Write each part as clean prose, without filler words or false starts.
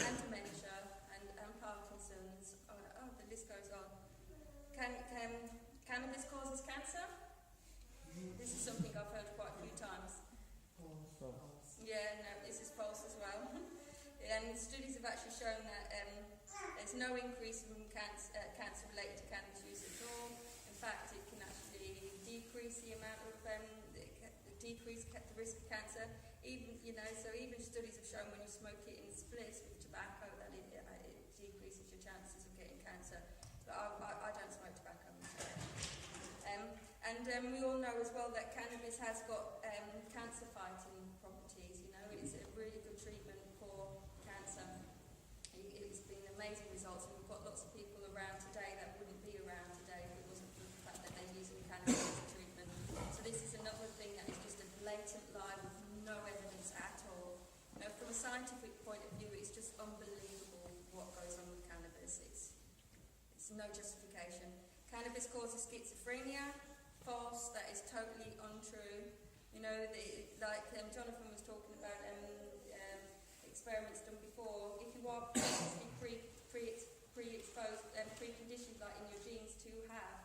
and dementia, and Parkinson's. The list goes on. Cannabis causes cancer? This is something I've heard quite a few times. False. Yeah, no, this is false as well. And studies have actually shown that there's no increase in cancer related to cannabis use at all. In fact, it can actually decrease the amount of decrease the risk of cancer. Even studies have shown when you smoke it in splits with tobacco that it decreases your chances of getting cancer. But I don't smoke tobacco. And we all know as well that cannabis has got cancer fighting properties. It's a really good treatment for cancer. It's been amazing results, and we've got lots of people around today that wouldn't be around today if it wasn't for the fact that they're using cannabis as a treatment. So this is another thing that is just a blatant lie with no evidence at all. From a scientific point of view, it's just unbelievable what goes on with cannabis. It's no justification. Cannabis causes schizophrenia. False. That is totally untrue. Jonathan was talking about experiments done before. If you are previously pre-exposed, preconditioned, like in your genes to have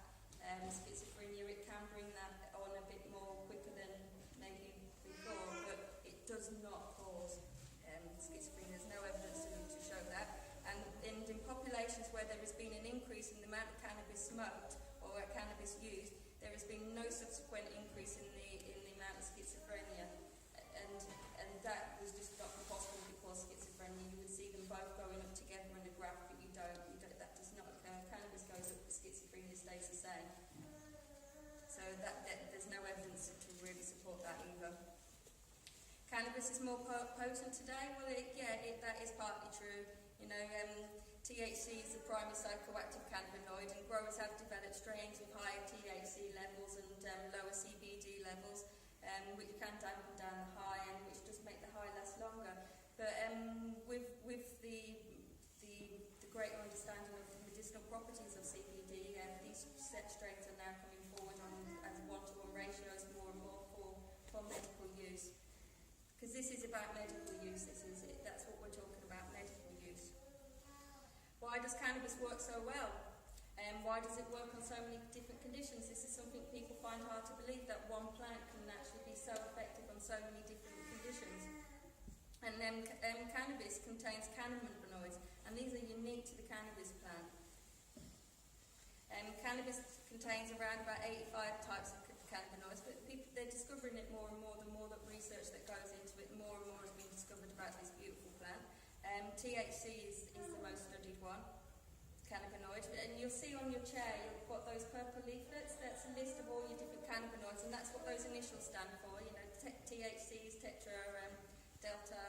schizophrenia, it can bring that on a bit more quicker than maybe before, but it does not cause schizophrenia. There's no evidence to show that. And in populations where there has been an increase in the amount of cannabis smoked or cannabis used, there has been no subsequent increase in the amount of schizophrenia, and that was just not possible because schizophrenia. You would see them both going up together in a graph, but you don't. That does not occur. Cannabis goes up, the schizophrenia stays the same. So that there's no evidence to really support that either. Cannabis is more potent today. Well, that is partly true. THC is the primary psychoactive cannabinoid, and growers have developed strains with higher THC levels and lower CBD levels, which can dampen down the high and which just make the high last longer. But with the greater understanding of the medicinal properties of CBD, these set strains are now coming forward as 1-to-1 ratios more and more for medical use. Because this is about medical use. That's what we're talking about, medical use. Why does cannabis work so well? Why does it work on so many different conditions? This is something people find hard to believe, that one plant can actually be so effective on so many different conditions. And then cannabis contains cannabinoids, and these are unique to the cannabis plant. Cannabis contains around about 85 types of cannabinoids, but they're discovering it more and more. The more that research that goes into it, more and more has been discovered about this beautiful plant. THC is the most studied one, cannabinoid, and you'll see on your chair you've got those purple leaflets. That's a list of all your different cannabinoids, and that's what those initials stand for. THC is delta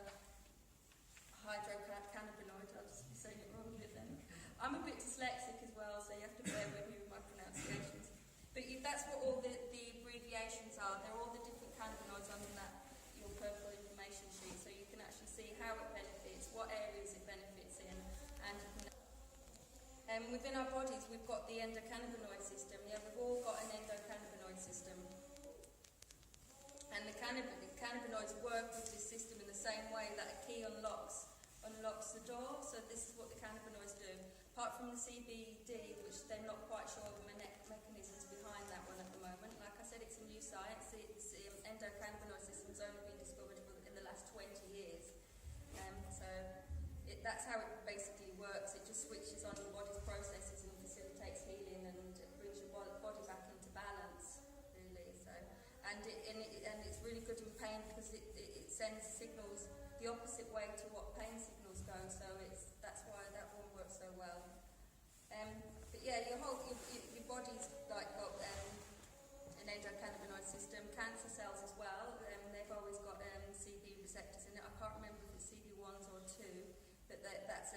hydrocannabinoid. I'll just be saying it wrong a bit then. I'm a bit dyslexic as well, so you have to bear with me with my pronunciations. But that's what all the abbreviations are. They're all the different cannabinoids under your purple information sheet, so you can actually see how it benefits, what areas it benefits in, and within our bodies we've got the endocannabinoid system. We've all got an endocannabinoid system, and the cannabinoids work with this system in the same way that a key unlocks the door. So this is what the cannabinoids do. Apart from the CBD, which they're not quite sure of the mechanisms behind that one at the moment. Like I said, it's a new science. The endocannabinoid system has only been discovered in the last 20 years. That's how it basically works. It just switches on your body's processes and facilitates healing and brings your body back into balance, really. And it's really good in pain because it sends signals the opposite way to what pain signals go. So that's why that one works so well. But yeah, your body's got an endocannabinoid system. Cancer cells as well. They've always got CB receptors in it. I can't remember if it's CB1s or 2, but that's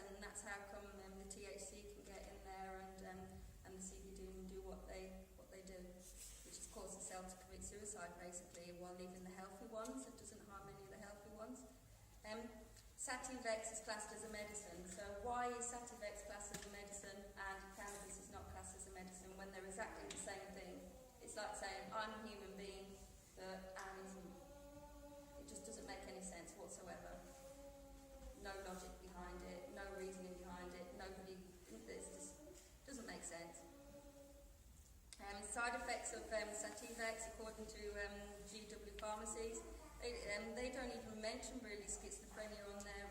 how come the THC can get in there and the CBD can do what they do, which is cause the cell to commit suicide basically, while leaving the healthy ones. It doesn't harm any of the healthy ones. Sativex is classed as a medicine. So why is Sativex classed as a medicine and cannabis is not classed as a medicine when they're exactly the same thing? It's like saying I'm a human being, but Anne isn't. It just doesn't make any sense whatsoever. No logic behind it. side effects of Sativex, according to GW Pharmacies, they don't even mention really schizophrenia on their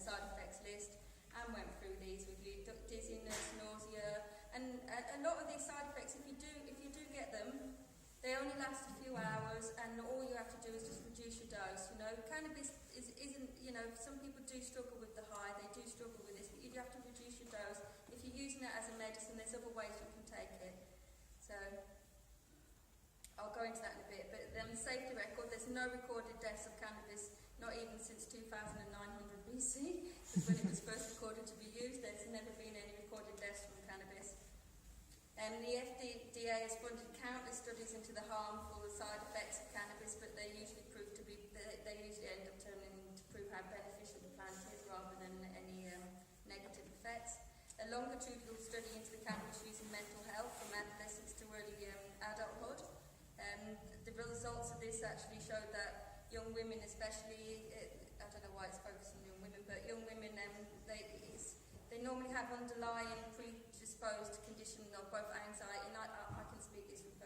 side effects list, and went through these with you: dizziness, nausea, and a lot of these side effects, if you do get them, they only last a few hours, and all you have to do is just reduce your dose. You know, cannabis isn't, you know, some people do struggle with the high, they do struggle with this, but you have to reduce your dose. If you're using it as a medicine, there's other ways you can take it. So I'll go into that in a bit, but the safety record, there's no recorded deaths of cannabis, not even since 2900 BC, because when it was first recorded to be used, there's never been any recorded deaths from cannabis. The FDA has funded countless studies into the harmful side effects of cannabis, but they usually end up turning to prove how beneficial the plant is rather than any negative effects. A longitudinal study into the cannabis use in mental health from adolescence to early adulthood. The results of this actually showed that young women, especially, I don't know why it's focused on young women, but young women, they normally have underlying predisposed condition of both anxiety, and I can speak this from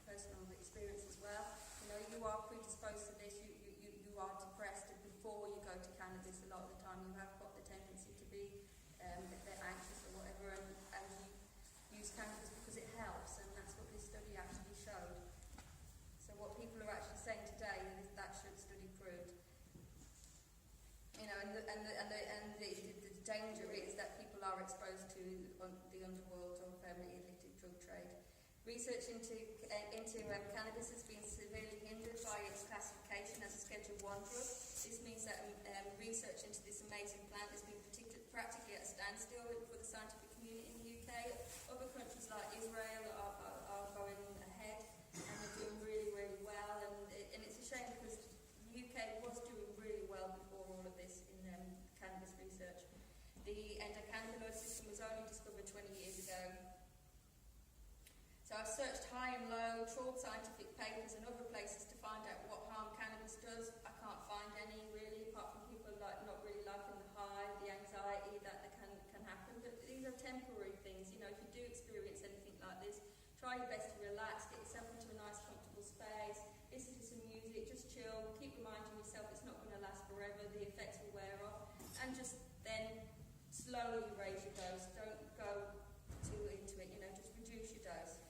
personal experience as well. You know, you are predisposed to this, you are depressed, and before you go to cannabis, a lot of the time you have got the tendency to be a bit anxious or whatever, and you use cannabis because it helps, and that's what this study actually showed. So what people are actually saying today, that study proved. You know, and the danger is that people are exposed to the underworld of illicit drug trade. Research into cannabis has been severely hindered by its classification as a Schedule 1 drug. This means that research into this amazing plant has been practically at a standstill for the scientific community in the UK. Other countries like Israel are going ahead and are doing really, really well, and it's a shame because the UK was doing really well before all of this in cannabis research. The endocannabinoid system was only discovered 20 years ago. So I've searched high and low, trawled scientific papers and other places to find out what harm cannabis does. I can't find any really, apart from people not really liking the high, the anxiety that can happen. But these are temporary things. You know, if you do experience anything like this, try your best to relax, get yourself into a nice comfortable space, listen to some music, just chill, keep reminding yourself it's not going to last forever, the effects will wear off, and just then slowly raise your dose. Don't go too into it, you know, just reduce your dose.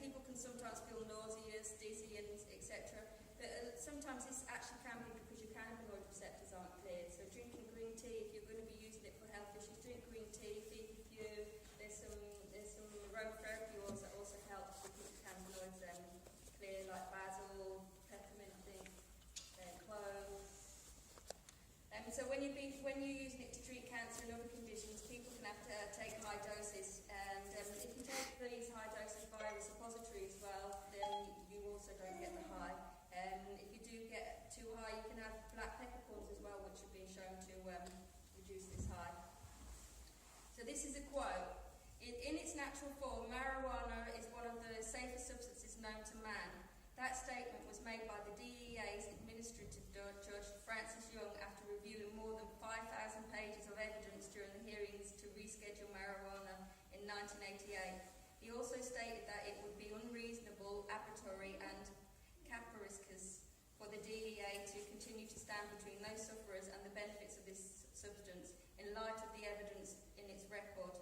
People can sometimes feel nauseous, dizzy, and etc. But sometimes this actually can be because your cannabinoid receptors aren't cleared. So drinking green tea, if you're going to be using it for health issues, drink green tea, feed your few. There's some aromatherapy oils that also help to keep the cannabinoids clear, like basil, peppermint, clove. So when you're using it to treat cancer and other conditions, people can have to take high doses, and if you take these high doses via a suppository as well, then you also don't get the high. If you do get too high, you can have black peppercorns as well, which have been shown to reduce this high. So this is a quote. In its natural form, marijuana is one of the safest substances known to man. That statement was made by the DEA's administrative judge, Francis Young, after reviewing more than 5,000 pages of evidence during the hearings to reschedule marijuana in 1988. He also stated that it would be unreasonable, arbitrary and capricious for the DEA to continue to stand between those sufferers and the benefits of this substance in light of the evidence in its record.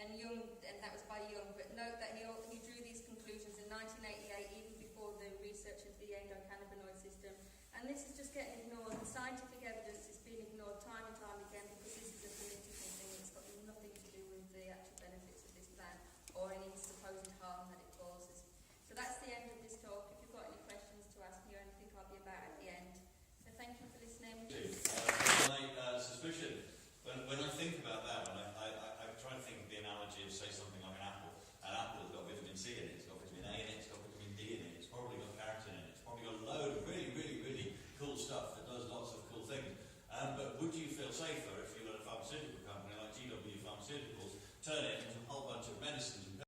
And that was by Young, but note that he drew these conclusions in 1988, even before the research into the endocannabinoid system. And this is just getting ignored. The scientific evidence is being ignored time and time again because this is a political thing. It's got nothing to do with the actual benefits of this plant or any supposed harm that it causes. So that's the end of this talk. If you've got any questions to ask me or anything, I'll be about at the end. So thank you for listening. My suspicion, when I think